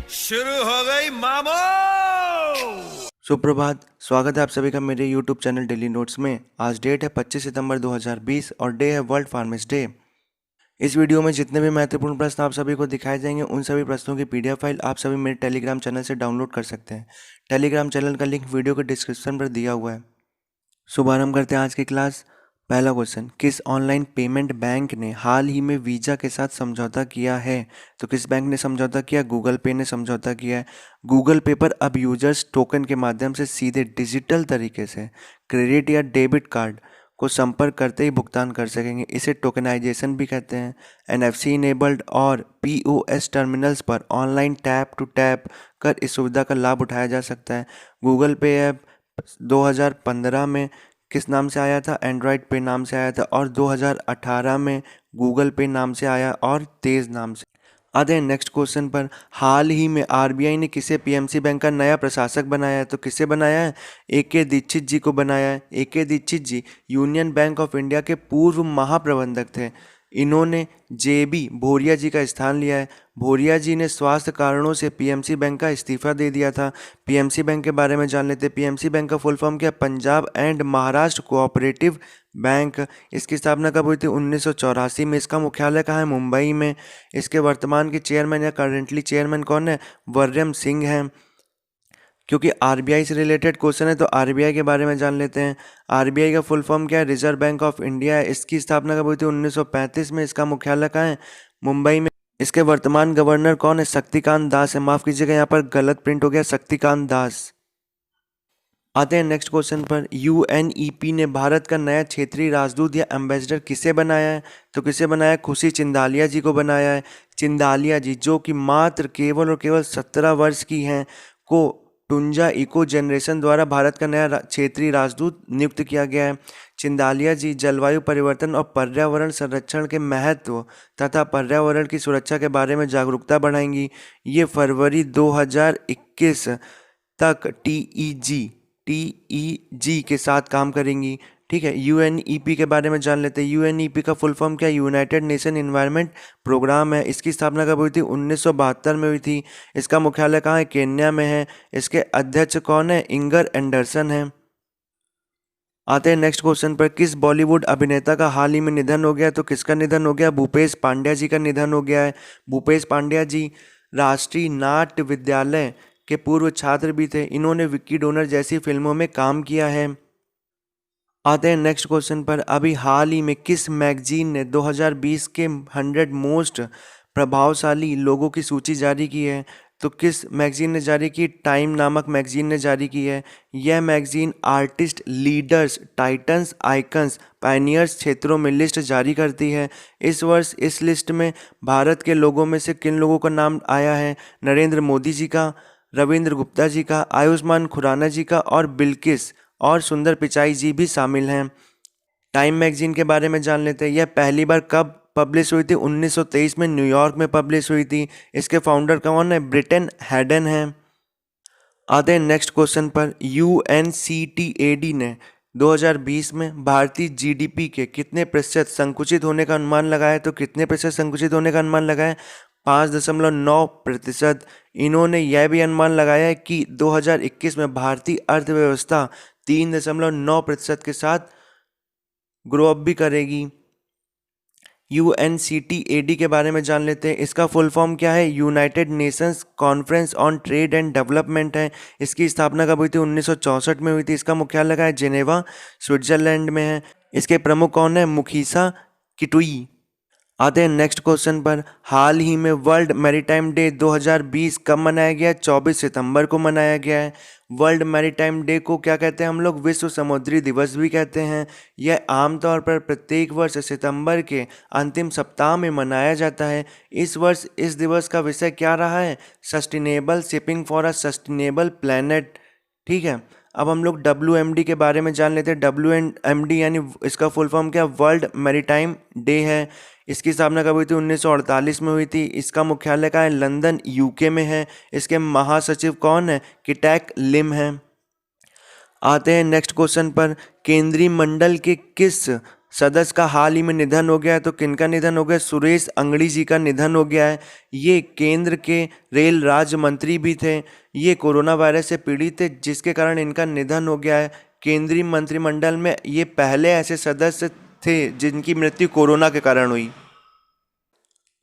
शुरू हो गई मामो। सुप्रभात। स्वागत है आप सभी का मेरे YouTube चैनल डेली नोट्स में। आज डेट है 25 सितंबर 2020 और डे है वर्ल्ड फार्मेस्ट डे। इस वीडियो में जितने भी महत्वपूर्ण प्रश्न आप सभी को दिखाए जाएंगे उन सभी प्रश्नों की PDF फाइल आप सभी मेरे टेलीग्राम चैनल से डाउनलोड कर सकते हैं। टेलीग्राम चैनल का लिंक वीडियो के डिस्क्रिप्शन पर दिया हुआ है। शुभारंभ करते हैं आज की क्लास। पहला क्वेश्चन, किस ऑनलाइन पेमेंट बैंक ने हाल ही में वीजा के साथ समझौता किया है? तो किस बैंक ने समझौता किया? गूगल पे ने समझौता किया है। गूगल पे पर अब यूजर्स टोकन के माध्यम से सीधे डिजिटल तरीके से क्रेडिट या डेबिट कार्ड को संपर्क करते ही भुगतान कर सकेंगे। इसे टोकनाइजेशन भी कहते हैं। NFC इनेबल्ड और POS टर्मिनल्स पर ऑनलाइन टैप टू टैप कर इस सुविधा का लाभ उठाया जा सकता है। गूगल पे ऐप 2015 में किस नाम से आया था? एंड्रॉयड पे नाम से आया था। और 2018 में गूगल पे नाम से आया और तेज नाम से। आते हैं नेक्स्ट क्वेश्चन पर। हाल ही में RBI ने किसे PMC बैंक का नया प्रशासक बनाया है? तो किसे बनाया है? AK दीक्षित जी को बनाया है। AK Dixit ji union bank of India के पूर्व महाप्रबंधक थे। इन्होंने JB भोरिया जी का स्थान लिया है। भोरिया जी ने स्वास्थ्य कारणों से PMC बैंक का इस्तीफा दे दिया था। PMC बैंक के बारे में जान लेते हैं। PMC बैंक का फुल फॉर्म क्या है? Punjab and Maharashtra cooperative bank. इसकी स्थापना कब हुई थी? 1984 में। इसका मुख्यालय कहाँ है? मुंबई में। इसके वर्तमान के चेयरमैन या करेंटली चेयरमैन कौन है? वर्यम सिंह हैं। क्योंकि RBI से रिलेटेड क्वेश्चन है तो RBI के बारे में जान लेते हैं। RBI का फुल फॉर्म क्या है? रिजर्व बैंक ऑफ इंडिया है। इसकी स्थापना कब हुई थी? 1935 में। इसका मुख्यालय कहाँ है? मुंबई में। इसके वर्तमान गवर्नर कौन है? शक्तिकांत दास है। माफ कीजिएगा, यहाँ पर गलत प्रिंट हो गया, शक्तिकांत दास। आते हैं नेक्स्ट क्वेश्चन पर। UNEP ने भारत का नया क्षेत्रीय राजदूत या एम्बेसडर किसे बनाया है? तो किसे बनाया है? खुशी चिंदालिया जी को बनाया है। चिंदालिया जी जो कि मात्र केवल और केवल 17 वर्ष की हैं, को टुंजा इको जनरेशन द्वारा भारत का नया क्षेत्रीय राजदूत नियुक्त किया गया है। चिंदालिया जी जलवायु परिवर्तन और पर्यावरण संरक्षण के महत्व तथा पर्यावरण की सुरक्षा के बारे में जागरूकता बढ़ाएंगी। ये फरवरी 2021 तक TEG के साथ काम करेंगी। ठीक है। UNEP के बारे में जान लेते हैं। UNEP का फुल फॉर्म क्या है? यूनाइटेड नेशन इन्वायरमेंट प्रोग्राम है। इसकी स्थापना कब हुई थी? 1972 में हुई थी। इसका मुख्यालय कहाँ है? केन्या में है। इसके अध्यक्ष कौन है? इंगर एंडरसन है। आते हैं नेक्स्ट क्वेश्चन पर। किस बॉलीवुड अभिनेता का हाल ही में निधन हो गया? तो किसका निधन हो गया? भूपेश पांड्या जी का निधन हो गया है। भूपेश पांड्या जी राष्ट्रीय नाट्य विद्यालय के पूर्व छात्र भी थे। इन्होंने विक्की डोनर जैसी फिल्मों में काम किया है। आते हैं नेक्स्ट क्वेश्चन पर। अभी हाल ही में किस मैगजीन ने 2020 के 100 मोस्ट प्रभावशाली लोगों की सूची जारी की है? तो किस मैगजीन ने जारी की? टाइम नामक मैगजीन ने जारी की है। यह magazine artist, leaders, titans, icons, pioneers क्षेत्रों में लिस्ट जारी करती है। इस वर्ष इस लिस्ट में भारत के लोगों में से किन लोगों का नाम आया है? नरेंद्र मोदी जी का, रविंद्र गुप्ता जी का, आयुष्मान खुराना जी का और बिल्किस और सुंदर पिचाई जी भी शामिल हैं। टाइम मैगजीन के बारे में जान लेते हैं। यह पहली बार कब पब्लिश हुई थी? 1923 में न्यूयॉर्क में पब्लिश हुई थी। इसके फाउंडर कौन है? ब्रिटेन हैडन है। आते हैं नेक्स्ट क्वेश्चन पर। UNCTAD ने 2020 में भारतीय GDP के कितने प्रतिशत संकुचित होने का अनुमान लगाया? तो कितने प्रतिशत संकुचित होने का अनुमान लगाया? 5.9%। इन्होंने यह भी अनुमान लगाया है कि 2021 में भारतीय अर्थव्यवस्था 3.9% के साथ ग्रो अप भी करेगी। UNCTAD के बारे में जान लेते हैं। इसका फुल फॉर्म क्या है? United Nations conference on trade and development है। इसकी स्थापना कब हुई थी? 1964 में हुई थी। इसका मुख्यालय कहाँ है? जेनेवा, स्विट्जरलैंड में है। इसके प्रमुख कौन है? मुखीसा किटुई। आते हैं नेक्स्ट क्वेश्चन पर। हाल ही में वर्ल्ड मैरीटाइम डे 2020 कब मनाया गया? 24 सितंबर को मनाया गया है। वर्ल्ड मैरीटाइम डे को क्या कहते हैं हम लोग? विश्व समुद्री दिवस भी कहते हैं। यह आमतौर पर प्रत्येक वर्ष सितंबर के अंतिम सप्ताह में मनाया जाता है। इस वर्ष इस दिवस का विषय क्या रहा है? Sustainable shipping for a sustainable planet. ठीक है। अब हम लोग WMD के बारे में जान लेते हैं। WMD यानी इसका फुल फॉर्म क्या? वर्ल्ड मैरीटाइम डे है। इसकी स्थापना कब हुई थी? 1948 में हुई थी। इसका मुख्यालय कहाँ है? लंदन, UK में है। इसके महासचिव कौन है? किटैक लिम है। आते हैं नेक्स्ट क्वेश्चन पर। केंद्रीय मंडल के किस सदस्य का हाल ही में निधन हो गया है। तो किनका निधन हो गया? सुरेश अंगड़ी जी का निधन हो गया है। ये केंद्र के रेल राज्य मंत्री भी थे। ये कोरोना वायरस से पीड़ित थे, जिसके कारण इनका निधन हो गया है। केंद्रीय मंत्रिमंडल में ये पहले ऐसे सदस्य थे जिनकी मृत्यु कोरोना के कारण हुई।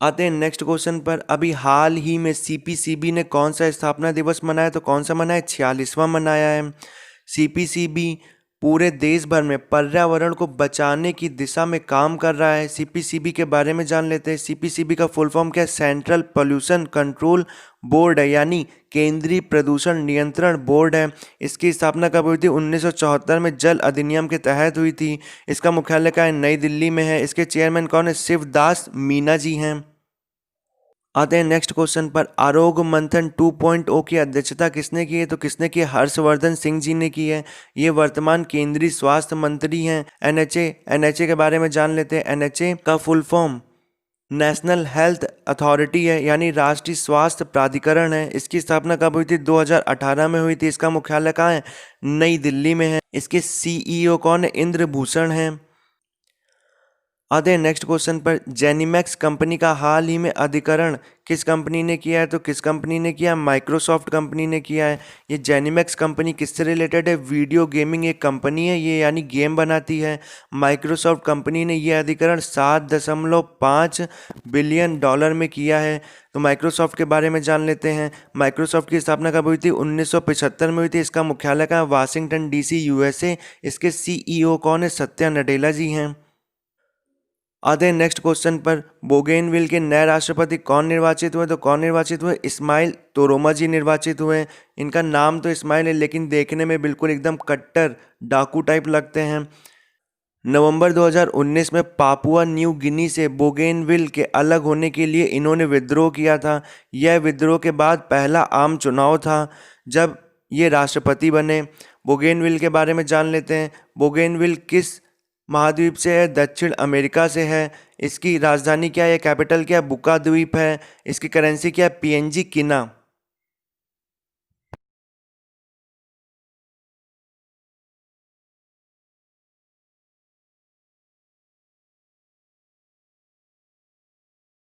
आते हैं नेक्स्ट क्वेश्चन पर। अभी हाल ही में सीपीसीबी ने कौन सा स्थापना दिवस मनाया? तो कौन सा मनाया? 46वां मनाया है। सीपीसीबी पूरे देश भर में पर्यावरण को बचाने की दिशा में काम कर रहा है। सीपीसीबी के बारे में जान लेते हैं। सीपीसीबी का फुल फॉर्म क्या है? सेंट्रल पोल्यूशन कंट्रोल बोर्ड है, यानी केंद्रीय प्रदूषण नियंत्रण बोर्ड है। इसकी स्थापना कब हुई थी? 1974 में जल अधिनियम के तहत हुई थी। इसका मुख्यालय कहाँ है? नई दिल्ली में है। इसके चेयरमैन कौन है? शिवदास मीना जी हैं। आते हैं नेक्स्ट क्वेश्चन पर। आरोग्य मंथन 2.0 की अध्यक्षता किसने की है? तो किसने की? हर्षवर्धन सिंह जी ने की है। ये वर्तमान केंद्रीय स्वास्थ्य मंत्री हैं। एनएचए के बारे में जान लेते हैं। एनएचए का full form national health authority है, यानी राष्ट्रीय स्वास्थ्य प्राधिकरण है। इसकी स्थापना कब हुई थी? 2018 में हुई थी। इसका मुख्यालय कहाँ है? नई दिल्ली में है। इसके सीईओ कौन है? इंद्रभूषण हैं। आते हैं नेक्स्ट क्वेश्चन पर। जेनीमैक्स कंपनी का हाल ही में अधिकरण किस कंपनी ने किया है? तो किस कंपनी ने किया? माइक्रोसॉफ्ट कंपनी ने किया है। ये जेनीमैक्स कंपनी किससे रिलेटेड है? वीडियो गेमिंग एक कंपनी है ये, यानी गेम बनाती है। माइक्रोसॉफ्ट कंपनी ने ये अधिकरण 7.5 बिलियन डॉलर में किया है। तो माइक्रोसॉफ्ट के बारे में जान लेते हैं। माइक्रोसॉफ्ट की स्थापना कब हुई थी? 1975 में हुई थी। इसका मुख्यालय कहाँ? Washington DC USA. इसके सीईओ कौन है? सत्या नडेला जी हैं। आते हैं नेक्स्ट क्वेश्चन पर। बोगेनविल के नए राष्ट्रपति कौन निर्वाचित हुए? तो कौन निर्वाचित हुए? इस्माइल तोरोमा जी निर्वाचित हुए। इनका नाम तो इस्माइल है, लेकिन देखने में बिल्कुल एकदम कट्टर डाकू टाइप लगते हैं। नवंबर 2019 में पापुआ न्यू गिनी से बोगेनविल के अलग होने के लिए इन्होंने विद्रोह किया था। यह विद्रोह के बाद पहला आम चुनाव था जब ये राष्ट्रपति बने। बोगेनविल के बारे में जान लेते हैं। बोगेनविल किस महाद्वीप से है? दक्षिण अमेरिका से है। इसकी राजधानी क्या है? कैपिटल क्या है? बुका द्वीप है। इसकी करेंसी क्या है? पीएनजी किना।